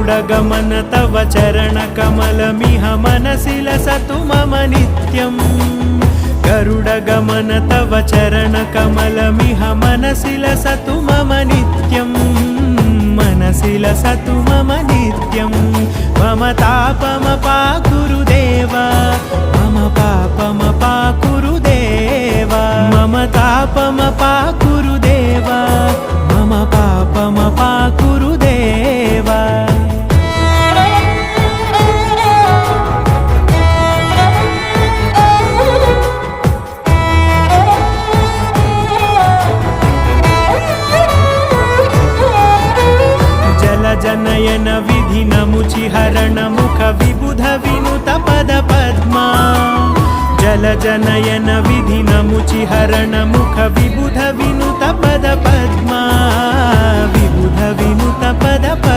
गरुडगमन तव चरणकमलमिह मनसि लसतु मम नित्यम् गरुडगमन तव चरणकमलमिह मनसि लसतु मम नित्यम् मनसि लसतु मम नित्यम् मम तापमपाकुरुदेव मम पापमपाकुरुदेव मम तापमपाकुरुदेव मम पापमपाकुरुदेव जनयन विधिनमुचिहरण मुख विबुध विनुत पद पद्मा जल जनयन विधिनमुचिहरण मुख विबुध विनुत पद पद्मा विबुध विनुत पद पद्मा।